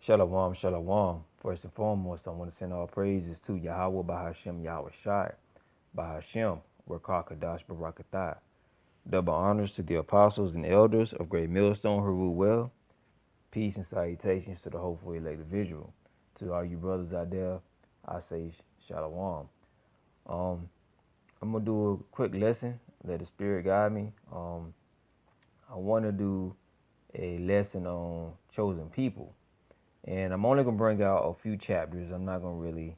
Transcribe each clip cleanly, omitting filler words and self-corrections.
Shalom, shalom. First and foremost, I want to send all praises to Yahweh Bahashem Yahweh Shai, Bahashem, Rakakadash Barakatah. Double honors to the apostles and elders of Great Millstone who rule well. Peace and salutations to the hopeful elect individual. To all you brothers out there, I say shalom. I'm going to do a quick lesson. Let the Spirit guide me. I want to do a lesson on chosen people. And I'm only going to bring out a few chapters. I'm not going to really,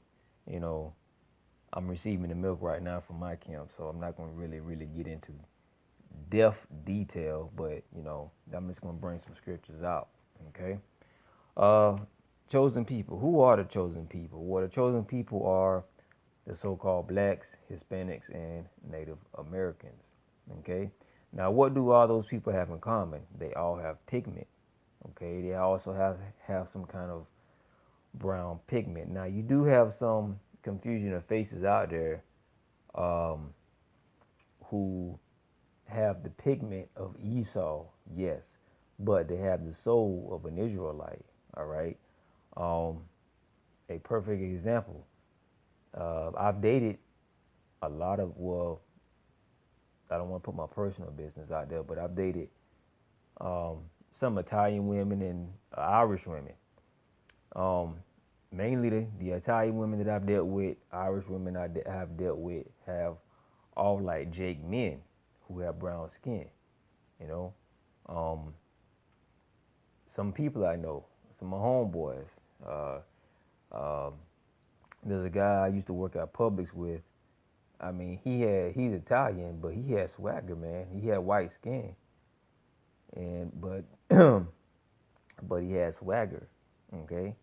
I'm receiving the milk right now from my camp, so I'm not going to really get into depth detail, but, I'm just going to bring some scriptures out, okay? Chosen people. Who are the chosen people? Well, the chosen people are the so-called blacks, Hispanics, and Native Americans, okay? Now, what do all those people have in common? They all have pigment, okay? They also have some kind of brown pigment. Now, you do have some confusion of faces out there um, who have the pigment of Esau, yes, but they have the soul of an Israelite, all right? Um, a perfect example. I've dated a lot of, well, I don't want to put my personal business out there, but I've dated um, some Italian women and Irish women. Um, Mainly the Italian women that I've dealt with, Irish women have dealt with, have all like Jake men who have brown skin. You know, um, some people I know, some of my homeboys. Uh, um, there's a guy I used to work at Publix with. I mean, he's Italian, but he had swagger, man. He had white skin, and but but he had swagger. Okay,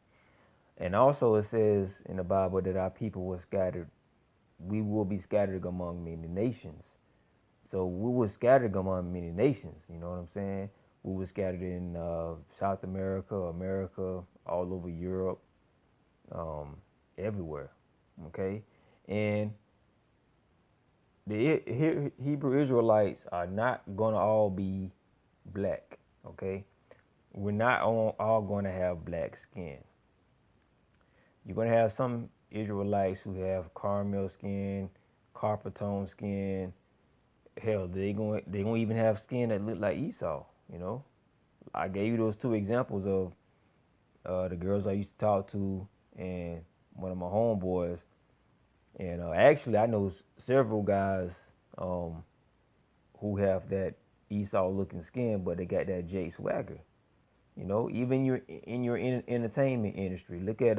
and also it says in the Bible that our people were scattered. We will be scattered among many nations. So we were scattered among many nations. You know what I'm saying? We were scattered in South America, America, all over Europe, um, everywhere. Okay, and the Hebrew Israelites are not gonna all be black. Okay, we're not all gonna have black skin. You're gonna have some Israelites who have caramel skin, copper tone skin. Hell, they gonna even have skin that look like Esau. You know, I gave you those two examples of the girls I used to talk to and one of my homeboys. And actually, I know several guys um, who have that Esau looking skin, but they got that Jake swagger. You know, even your entertainment industry. Look at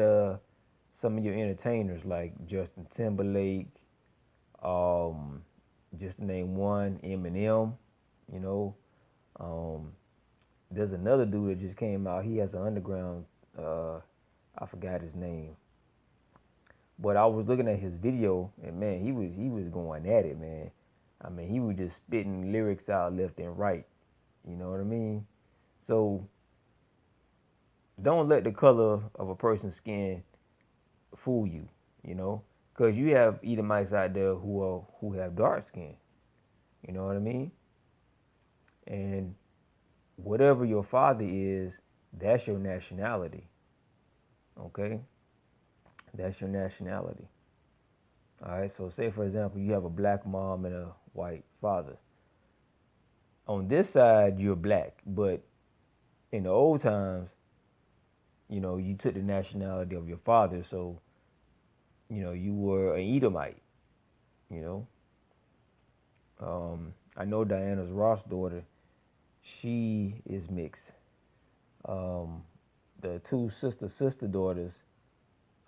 some of your entertainers like Justin Timberlake, um, just to name one, Eminem. You know, um, there's another dude that just came out. He has an underground. I forgot his name, but I was looking at his video, and man, he was going at it, man. I mean, he was just spitting lyrics out left and right. You know what I mean? So don't let the color of a person's skin fool you. You know, because you have Edomites out there who have dark skin. You know what I mean? And whatever your father is, that's your nationality. Okay, that's your nationality. All right. So say for example, you have a black mom and a white father. On this side, you're black, but in the old times, you took the nationality of your father, so you were an Edomite. You know, I know Diana's Ross daughter, she is mixed. Um, the two sister daughters,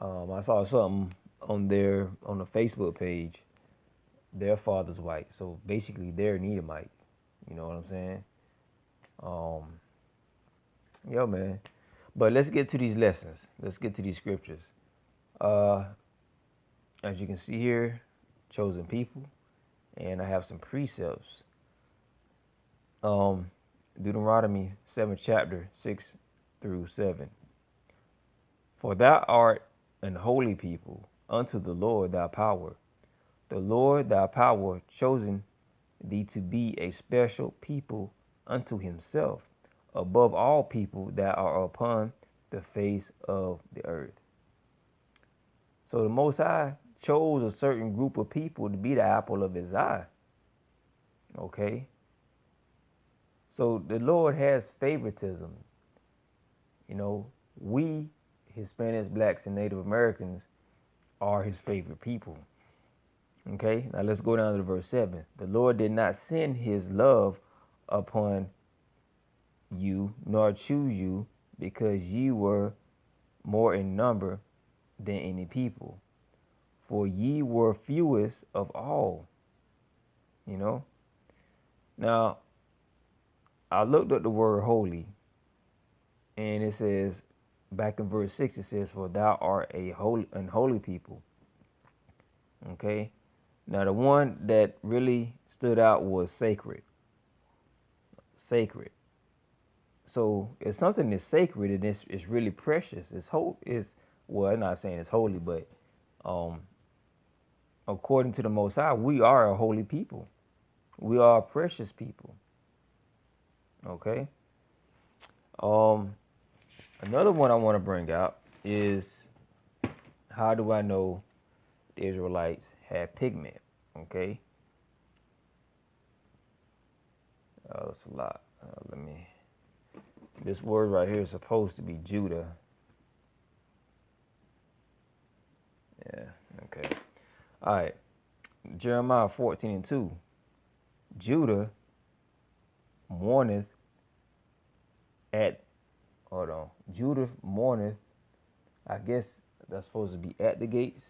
I saw something on the Facebook page. Their father's white, so basically they're an Edomite. You know what I'm saying? Um, yo, man. But let's get to these lessons. Let's get to these scriptures. Uh, as you can see here, chosen people, and I have some precepts. Um, Deuteronomy 7th chapter 6 through 7. For thou art an holy people unto the Lord thy power. The Lord thy power chosen thee to be a special people unto himself, above all people that are upon the face of the earth. So the Most High chose a certain group of people to be the apple of his eye. Okay? So the Lord has favoritism. You know, we, Hispanics, blacks, and Native Americans, are his favorite people. Okay? Now let's go down to verse 7. The Lord did not send his love upon you, nor choose you, because ye were more in number than any people. For ye were fewest of all. You know? Now, I looked up the word holy, and it says, back in verse 6, it says, for thou art a holy, unholy people. Okay? Now, the one that really stood out was sacred. Sacred. So, if something is sacred and it's really precious, well, I'm not saying it's holy, but um, according to the Most High, we are a holy people. We are a precious people. Okay? Another one I want to bring out is, how do I know the Israelites had pigment? Okay? It's a lot. This word right here is supposed to be Judah. Yeah, okay. All right. Jeremiah 14:2. Judah mourneth at, hold on. Judah mourneth, I guess that's supposed to be at the gates.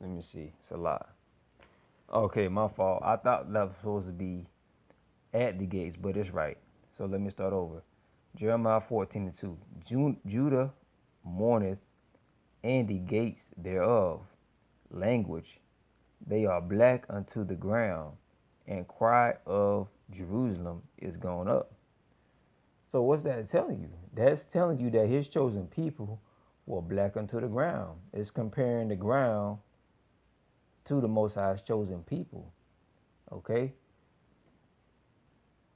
Let me see. It's a lot. Okay, my fault. I thought that was supposed to be at the gates, but it's right. So let me start over. Jeremiah 14:2. Judah mourneth, and the gates thereof. Language. They are black unto the ground, and cry of Jerusalem is gone up. So what's that telling you? That's telling you that his chosen people were black unto the ground. It's comparing the ground to the Most High's chosen people. Okay?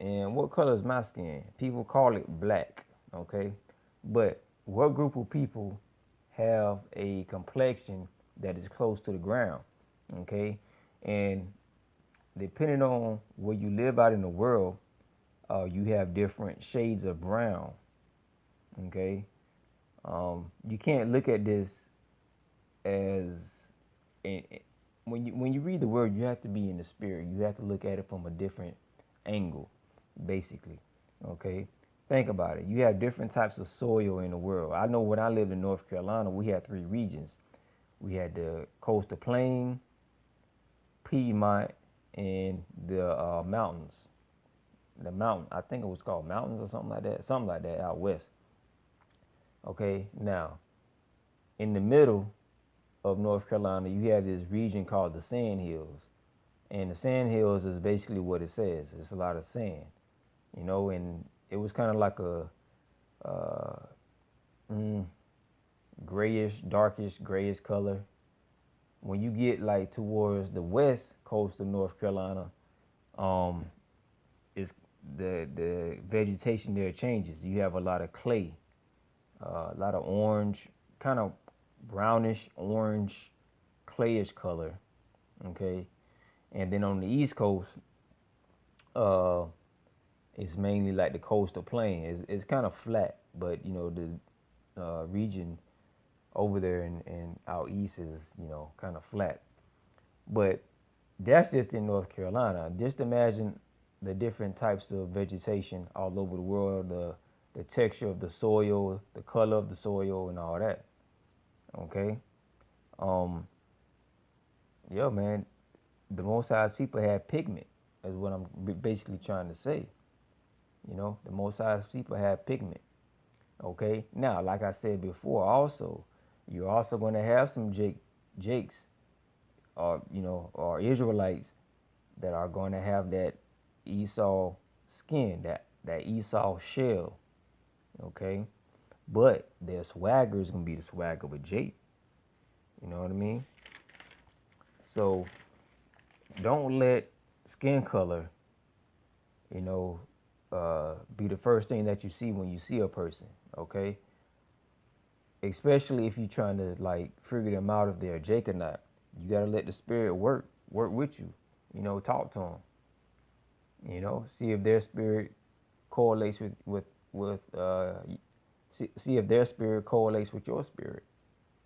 And what color is my skin? People call it black. Okay? But what group of people have a complexion that is close to the ground? Okay? And depending on where you live out in the world, you have different shades of brown. Okay? You can't look at this as, when you read the word, you have to be in the spirit. You have to look at it from a different angle, basically. Okay, think about it. You have different types of soil in the world. I know when I lived in North Carolina, we had 3 regions. We had the coastal plain, Piedmont, and the mountains. The mountain, I think it was called mountains or something like that out west. Okay, now in the middle of North Carolina, you have this region called the Sand Hills. And the Sand Hills is basically what it says. It's a lot of sand, you know, and it was kind of like a grayish, darkish, grayish color. When you get like towards the west coast of North Carolina, it's the vegetation there changes. You have a lot of clay, a lot of orange, kind of brownish orange, clayish color. Okay, and then on the east coast, it's mainly like the coastal plain. It's kind of flat, but you know the region over there and out east is, you know, kind of flat. But that's just in North Carolina. Just imagine the different types of vegetation all over the world, the texture of the soil, the color of the soil, and all that. Okay. Yeah, man. The Most High's people had pigment. Is what I'm basically trying to say. You know, the Most High's people have pigment. Okay. Now, like I said before, also, you're also going to have some Jakes, or you know, or Israelites that are going to have that Esau skin, that Esau shell. Okay. But their swagger is going to be the swagger of a Jake. You know what I mean? So don't let skin color, you know, be the first thing that you see when you see a person. Okay. especially if you're trying to like figure them out if they're a Jake or not. You gotta let the spirit work with you. Talk to them. See if their spirit correlates with see if their spirit correlates with your spirit.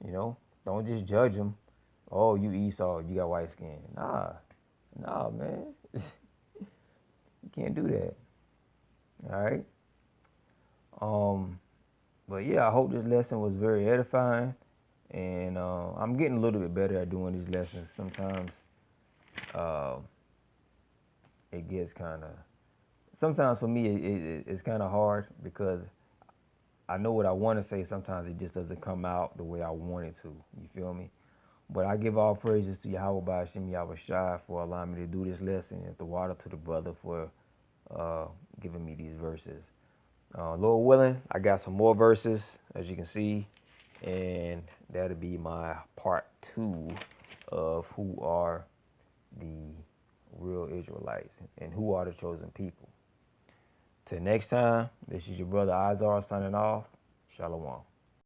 You know, don't just judge them. Oh, you Esau, you got white skin. Nah, man, you can't do that. All right. Um, but yeah, I hope this lesson was very edifying, and I'm getting a little bit better at doing these lessons. Sometimes uh, it gets kind of. Sometimes for me, it's kind of hard because I know what I want to say. Sometimes it just doesn't come out the way I want it to. You feel me? But I give all praises to Yahweh Ba'ashem Yahweh Shai for allowing me to do this lesson, and the water to the brother for giving me these verses. Lord willing, I got some more verses, as you can see, and that'll be my part 2 of who are the real Israelites and who are the chosen people. Till next time, this is your brother Izar signing off. Shalom.